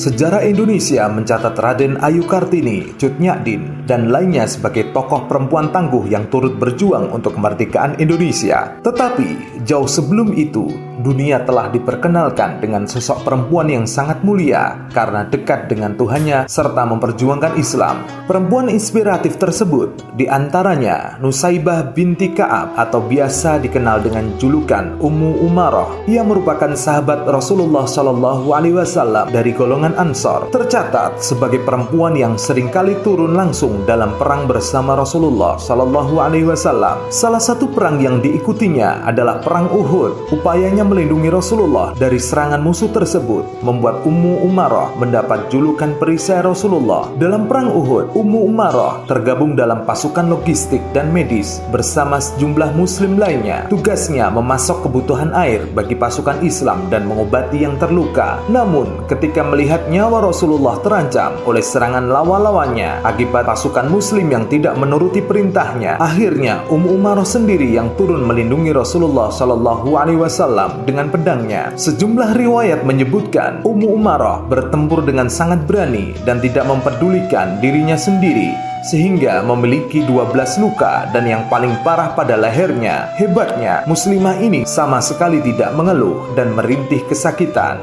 Sejarah Indonesia mencatat Raden Ayu Kartini, Cut Nyak-din, dan lainnya sebagai tokoh perempuan tangguh yang turut berjuang untuk kemerdekaan Indonesia. Tetapi, jauh sebelum itu, dunia telah diperkenalkan dengan sosok perempuan yang sangat mulia karena dekat dengan Tuhannya serta memperjuangkan Islam. Perempuan inspiratif tersebut diantaranya Nusaibah binti Ka'ab atau biasa dikenal dengan julukan Ummu Umaroh. Ia merupakan sahabat Rasulullah SAW dari golongan Ansor. Tercatat sebagai perempuan yang seringkali turun langsung dalam perang bersama Rasulullah SAW. Salah satu perang yang diikutinya adalah Perang Uhud. Upayanya melindungi Rasulullah dari serangan musuh tersebut membuat Ummu Umaroh mendapat julukan perisai Rasulullah. Dalam Perang Uhud, Ummu Umaroh tergabung dalam pasukan logistik dan medis bersama sejumlah muslim lainnya. Tugasnya memasok kebutuhan air bagi pasukan Islam dan mengobati yang terluka. Namun, ketika melihat nyawa Rasulullah terancam oleh serangan lawan-lawannya akibat pasukan muslim yang tidak menuruti perintahnya, akhirnya Ummu Umaroh sendiri yang turun melindungi Rasulullah SAW dengan pedangnya. Sejumlah riwayat menyebutkan Ummu Umaroh bertempur dengan sangat berani dan tidak mempedulikan dirinya sendiri, sehingga memiliki 12 luka dan yang paling parah pada lehernya. Hebatnya, muslimah ini sama sekali tidak mengeluh dan merintih kesakitan.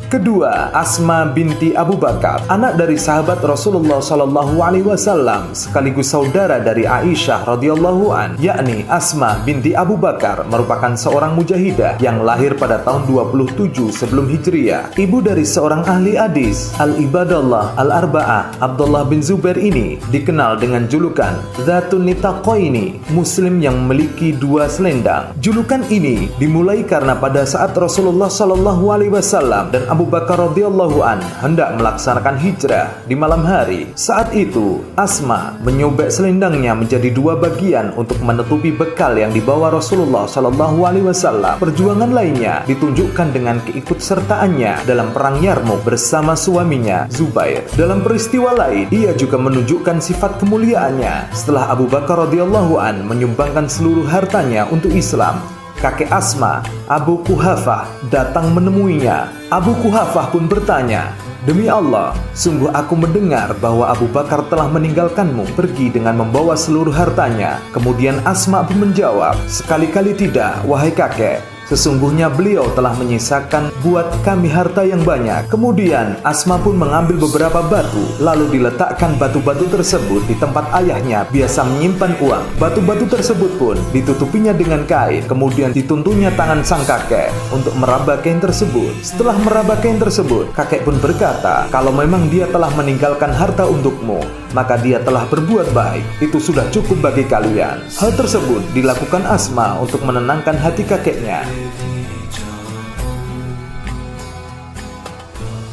Kedua, Asma binti Abu Bakar, anak dari sahabat Rasulullah SAW sekaligus saudara dari Aisyah radhiyallahu an, yakni Asma binti Abu Bakar merupakan seorang mujahidah yang lahir pada tahun 27 sebelum Hijriah. Ibu dari seorang ahli hadis, Al-Ibadallah Al-Arba'ah, Abdullah bin Zubair ini dikenal dengan julukan Dzatun Nitaqaini, muslim yang memiliki dua selendang. Julukan ini dimulai karena pada saat Rasulullah SAW dan Abu Bakar radhiyallahu an hendak melaksanakan hijrah di malam hari. Saat itu, Asma menyobek selendangnya menjadi dua bagian untuk menutupi bekal yang dibawa Rasulullah SAW. Perjuangan lainnya ditunjukkan dengan keikutsertaannya dalam perang Yarmuk bersama suaminya Zubair. Dalam peristiwa lain, ia juga menunjukkan sifat kemuliaannya setelah Abu Bakar radhiyallahu an menyumbangkan seluruh hartanya untuk Islam. Kakek Asma, Abu Quhafah, datang menemuinya. Abu Quhafah pun bertanya, "Demi Allah, sungguh aku mendengar bahwa Abu Bakar telah meninggalkanmu pergi dengan membawa seluruh hartanya." Kemudian Asma pun menjawab, "Sekali-kali tidak, wahai kakek. Sesungguhnya beliau telah menyisakan buat kami harta yang banyak." Kemudian Asma pun mengambil beberapa batu, lalu diletakkan batu-batu tersebut di tempat ayahnya biasa menyimpan uang. Batu-batu tersebut pun ditutupinya dengan kain, kemudian dituntunnya tangan sang kakek untuk meraba kain tersebut. Setelah meraba kain tersebut, kakek pun berkata, "Kalau memang dia telah meninggalkan harta untukmu, maka dia telah berbuat baik. Itu sudah cukup bagi kalian." Hal tersebut dilakukan Asma untuk menenangkan hati kakeknya.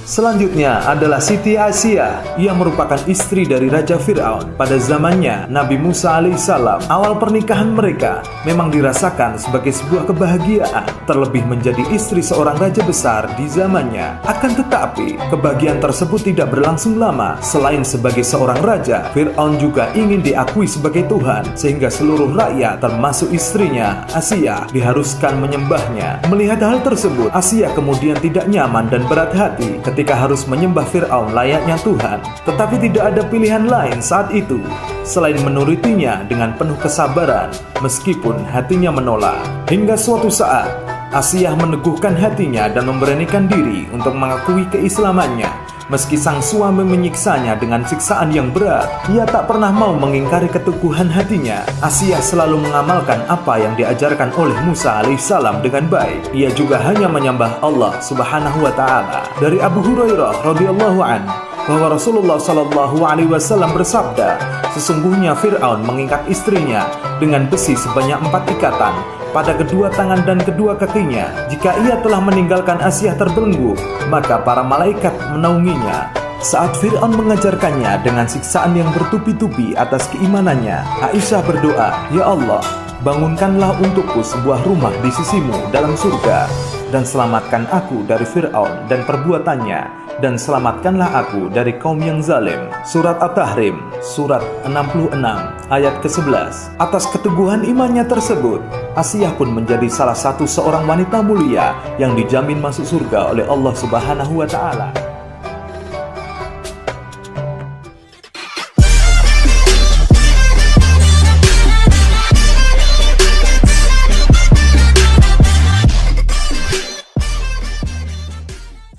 Selanjutnya adalah Siti Asiyah. Ia merupakan istri dari Raja Fir'aun pada zamannya Nabi Musa alaihissalam. Awal pernikahan mereka memang dirasakan sebagai sebuah kebahagiaan, terlebih menjadi istri seorang raja besar di zamannya. Akan tetapi, kebahagiaan tersebut tidak berlangsung lama. Selain sebagai seorang raja, Fir'aun juga ingin diakui sebagai Tuhan, sehingga seluruh rakyat termasuk istrinya Asiyah diharuskan menyembahnya. Melihat hal tersebut, Asiyah kemudian tidak nyaman dan berat hati ketika harus menyembah Fir'aun layaknya Tuhan. Tetapi tidak ada pilihan lain saat itu selain menurutinya dengan penuh kesabaran meskipun hatinya menolak. Hingga suatu saat Asiyah meneguhkan hatinya dan memberanikan diri untuk mengakui keislamannya. Meski sang suami menyiksanya dengan siksaan yang berat, ia tak pernah mau mengingkari keteguhan hatinya. Asiyah selalu mengamalkan apa yang diajarkan oleh Musa alaihissalam dengan baik. Ia juga hanya menyembah Allah subhanahu wa ta'ala. Dari Abu Hurairah radhiyallahu an, bahwa Rasulullah SAW bersabda, "Sesungguhnya Fir'aun mengikat istrinya dengan besi sebanyak 4 ikatan pada kedua tangan dan kedua kakinya. Jika ia telah meninggalkan Asiyah terbelenggu, maka para malaikat menaunginya." Saat Fir'aun mengajarkannya dengan siksaan yang bertubi-tubi atas keimanannya, Aisyah berdoa, "Ya Allah, bangunkanlah untukku sebuah rumah di sisimu dalam surga, dan selamatkan aku dari Fir'aun dan perbuatannya, dan selamatkanlah aku dari kaum yang zalim. Surat At-Tahrim, surat 66, ayat ke-11. Atas keteguhan imannya tersebut, Asiyah pun menjadi salah satu seorang wanita mulia yang dijamin masuk surga oleh Allah Subhanahu wa Ta'ala.